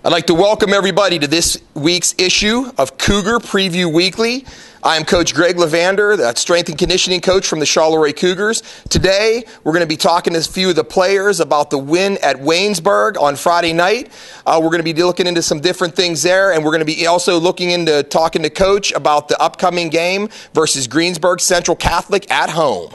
I'd like to welcome everybody to this week's issue of Cougar Preview Weekly. I am Coach Greg Levander, the strength and conditioning coach from the Charleroi Cougars. Today, we're going to be talking to a few of the players about the win at Waynesburg on Friday night. We're going to be looking into some different things there, and we're going to be also looking into talking to Coach about the upcoming game versus Greensburg Central Catholic at home.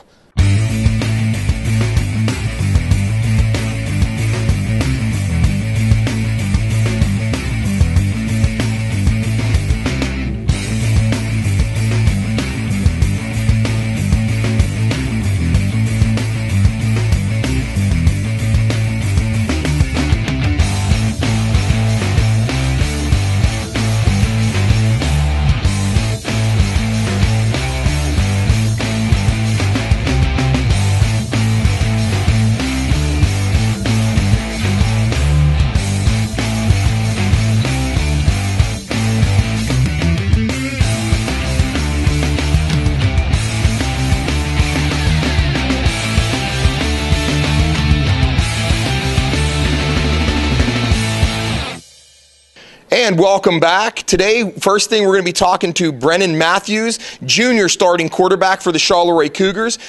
And welcome back. Today, first thing, we're going to be talking to Brennan Matthews, junior starting quarterback for the Charleroi Cougars.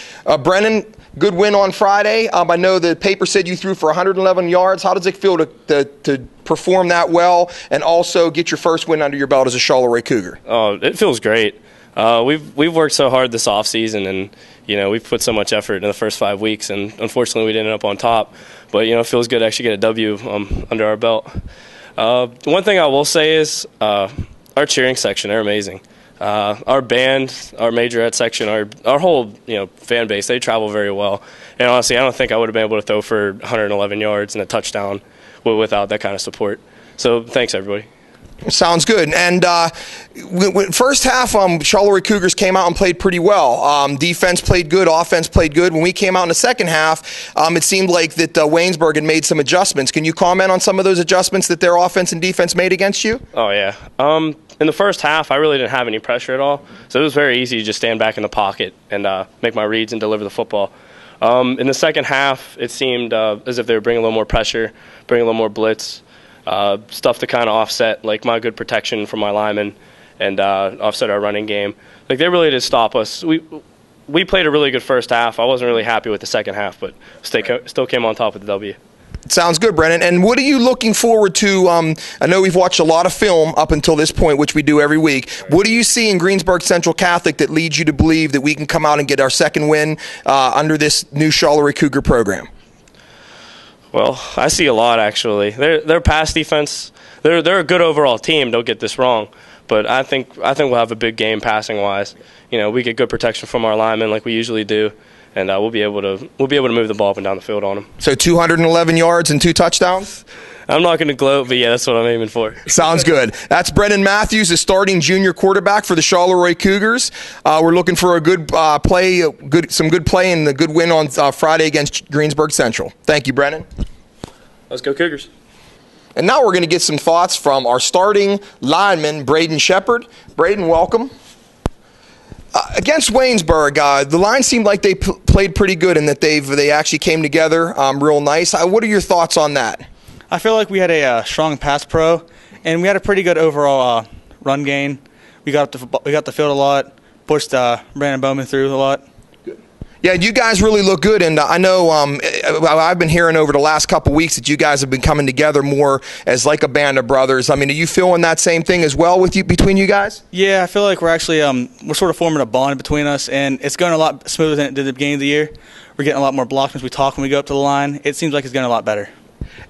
Brennan, good win on Friday. I know the paper said you threw for 111 yards. How does it feel to perform that well and also get your first win under your belt as a Charleroi Cougar? Oh, it feels great. We've worked so hard this offseason, and we've put so much effort in the first 5 weeks, and unfortunately we didn't end up on top. But it feels good to actually get a W under our belt. One thing I will say is our cheering section, they're amazing. Our band, our majorette section, our whole fan base, they travel very well. And honestly, I don't think I would have been able to throw for 111 yards and a touchdown without that kind of support. So thanks, everybody. Sounds good. And first half, Charleroi Cougars came out and played pretty well. Defense played good, offense played good. When we came out in the second half, it seemed like that Waynesburg had made some adjustments. Can you comment on some of those adjustments that their offense and defense made against you? Oh, yeah. In the first half, I really didn't have any pressure at all. So it was very easy to just stand back in the pocket and make my reads and deliver the football. In the second half, it seemed as if they were bringing a little more pressure, bringing a little more blitz. Stuff to kind of offset, like my good protection from my linemen and offset our running game. Like, they really did stop us. We played a really good first half. I wasn't really happy with the second half, but still came on top with the W. Sounds good, Brennan. And what are you looking forward to? I know we've watched a lot of film up until this point, which we do every week. What do you see in Greensburg Central Catholic that leads you to believe that we can come out and get our second win under this new Charleroi Cougar program? Well, I see a lot, actually. Their pass defense, they're a good overall team, don't get this wrong. But I think we'll have a big game passing-wise. We get good protection from our linemen like we usually do, and we'll be able to move the ball up and down the field on them. So 211 yards and 2 touchdowns? I'm not going to gloat, but yeah, that's what I'm aiming for. Sounds good. That's Brennan Matthews, the starting junior quarterback for the Charleroi Cougars. We're looking for a good play, some good play, and a good win on Friday against Greensburg Central. Thank you, Brennan. Let's go Cougars. And now we're going to get some thoughts from our starting lineman, Braden Shepard. Braden, welcome. Against Waynesburg, the line seemed like they played pretty good and that they actually came together real nice. What are your thoughts on that? I feel like we had a strong pass pro, and we had a pretty good overall run game. We got the field a lot, pushed Brandon Bowman through a lot. Good. Yeah, you guys really look good, and I know I've been hearing over the last couple weeks that you guys have been coming together more as like a band of brothers. I mean, are you feeling that same thing as well between you guys? Yeah, I feel like we're actually we're sort of forming a bond between us, and it's going a lot smoother than it did at the beginning of the year. We're getting a lot more blocks as we talk when we go up to the line. It seems like it's going a lot better.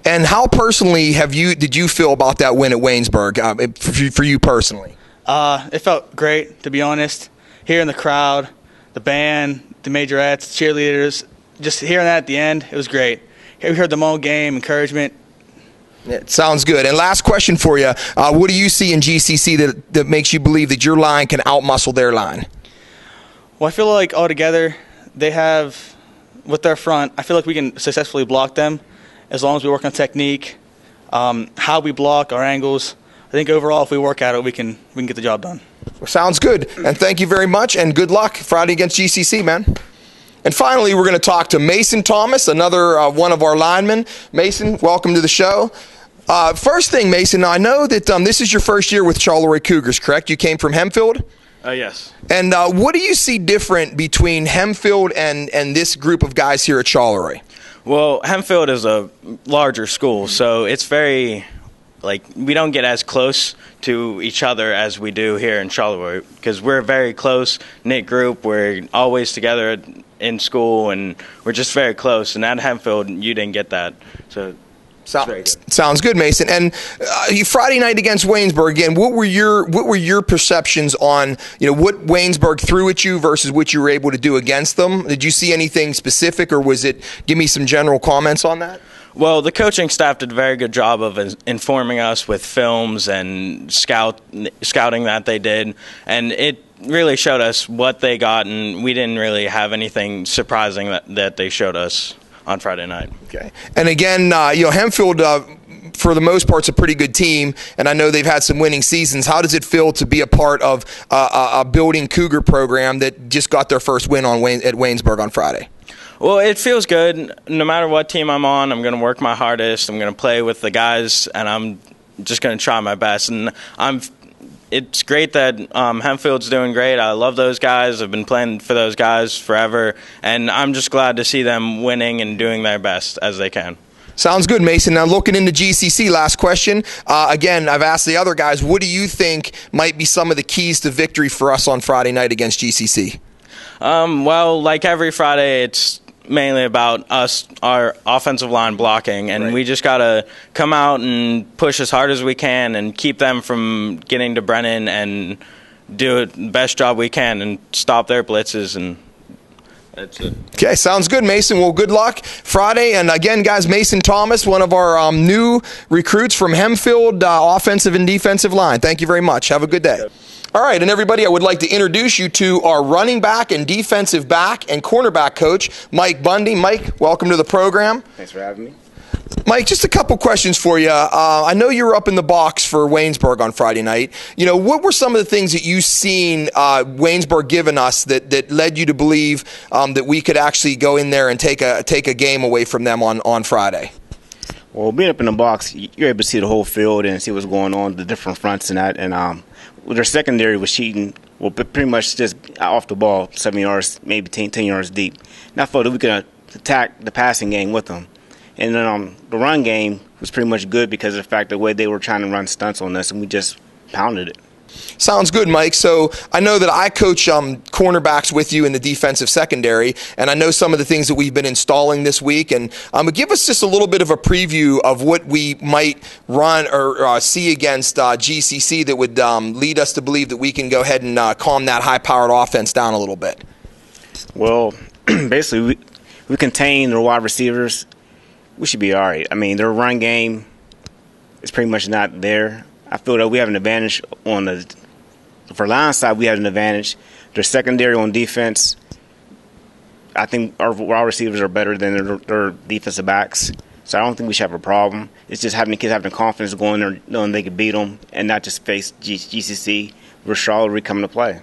And how personally did you feel about that win at Waynesburg, for you personally? It felt great, to be honest. Hearing the crowd, the band, the majorettes, cheerleaders, just hearing that at the end, it was great. We heard them all game, encouragement. It sounds good. And last question for you. What do you see in GCC that makes you believe that your line can outmuscle their line? Well, I feel like altogether they have, with their front, I feel like we can successfully block them as long as we work on technique, how we block, our angles. I think overall, if we work at it, we can get the job done. Well, sounds good. And thank you very much, and good luck Friday against GCC, man. And finally, we're going to talk to Mason Thomas, another one of our linemen. Mason, welcome to the show. First thing, Mason, I know that this is your first year with Charleroi Cougars, correct? You came from Hempfield? Yes. And what do you see different between Hempfield and this group of guys here at Charleroi? Well, Hempfield is a larger school, so it's very, we don't get as close to each other as we do here in Charleroi, because we're a very close-knit group. We're always together in school, and we're just very close. And at Hempfield, you didn't get that. So sounds good, Mason. And Friday night against Waynesburg, again, what were your perceptions on what Waynesburg threw at you versus what you were able to do against them? Did you see anything specific, or was it? Give me some general comments on that. Well, the coaching staff did a very good job of informing us with films and scouting that they did, and it really showed us what they got, and we didn't really have anything surprising that they showed us on Friday night. Okay. And again, Hempfield, for the most part, is a pretty good team, and I know they've had some winning seasons. How does it feel to be a part of a building Cougar program that just got their first win at Waynesburg on Friday? Well, it feels good. No matter what team I'm on, I'm going to work my hardest. I'm going to play with the guys, and I'm just going to try my best. And it's great that Hempfield's doing great. I love those guys. I've been playing for those guys forever, and I'm just glad to see them winning and doing their best as they can. Sounds good, Mason. Now, looking into GCC, last question. Again, I've asked the other guys, what do you think might be some of the keys to victory for us on Friday night against GCC? Well, like every Friday, it's mainly about us, our offensive line blocking, and we just got to come out and push as hard as we can and keep them from getting to Brennan and do the best job we can and stop their blitzes, and that's it. Okay, sounds good, Mason. Well, good luck Friday. And again, guys, Mason Thomas, one of our new recruits from Hempfield, offensive and defensive line. Thank you very much. Have a good day. All right, and everybody, I would like to introduce you to our running back and defensive back and cornerback coach, Mike Bunting. Mike, welcome to the program. Thanks for having me. Mike, just a couple questions for you. I know you were up in the box for Waynesburg on Friday night. What were some of the things that you've seen Waynesburg giving us that led you to believe that we could actually go in there and take a game away from them on Friday? Well, being up in the box, you're able to see the whole field and see what's going on, the different fronts and that. And their secondary was cheating, well, pretty much just off the ball, 7 yards, maybe 10 yards deep. And I felt that we could attack the passing game with them. And then the run game was pretty much good because of the fact the way they were trying to run stunts on us, and we just pounded it. Sounds good, Mike. So I know that I coach cornerbacks with you in the defensive secondary, and I know some of the things that we've been installing this week. And give us just a little bit of a preview of what we might run or see against GCC that would lead us to believe that we can go ahead and calm that high-powered offense down a little bit. Well, basically, we contain their wide receivers. We should be all right. I mean, their run game is pretty much not there. I feel that we have an advantage for line side. We have an advantage. Their secondary on defense, I think our wide receivers are better than their defensive backs. So I don't think we should have a problem. It's just having the kids having confidence going there, knowing they can beat them, and not just face GCC where Charleroi coming to play.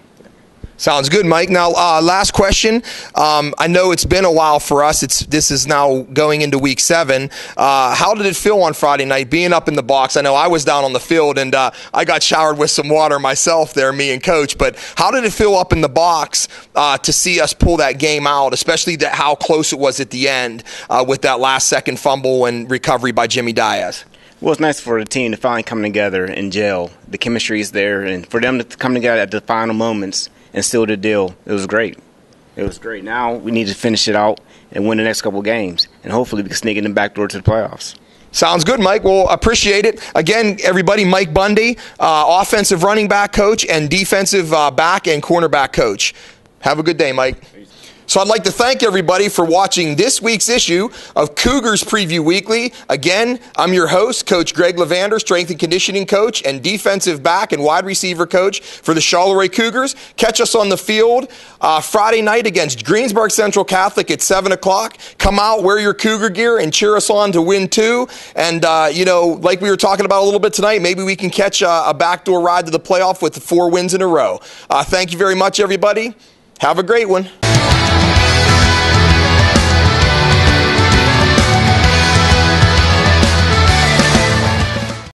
Sounds good, Mike. Now, last question. I know it's been a while for us. This is now going into week 7. How did it feel on Friday night being up in the box? I know I was down on the field, and I got showered with some water myself there, me and Coach. But how did it feel up in the box to see us pull that game out, especially how close it was at the end with that last-second fumble and recovery by Jimmy Diaz? Well, it's nice for the team to finally come together and gel. The chemistry is there, and for them to come together at the final moments and seal the deal, it was great. It was great. Now we need to finish it out and win the next couple games, and hopefully we can sneak in the back door to the playoffs. Sounds good, Mike. Well, appreciate it. Again, everybody, Mike Bundy, offensive running back coach and defensive back and cornerback coach. Have a good day, Mike. So I'd like to thank everybody for watching this week's issue of Cougars Preview Weekly. Again, I'm your host, Coach Greg Levander, strength and conditioning coach and defensive back and wide receiver coach for the Charleroi Cougars. Catch us on the field Friday night against Greensburg Central Catholic at 7 o'clock. Come out, wear your Cougar gear, and cheer us on to win 2. And, like we were talking about a little bit tonight, maybe we can catch a backdoor ride to the playoff with 4 wins in a row. Thank you very much, everybody. Have a great one.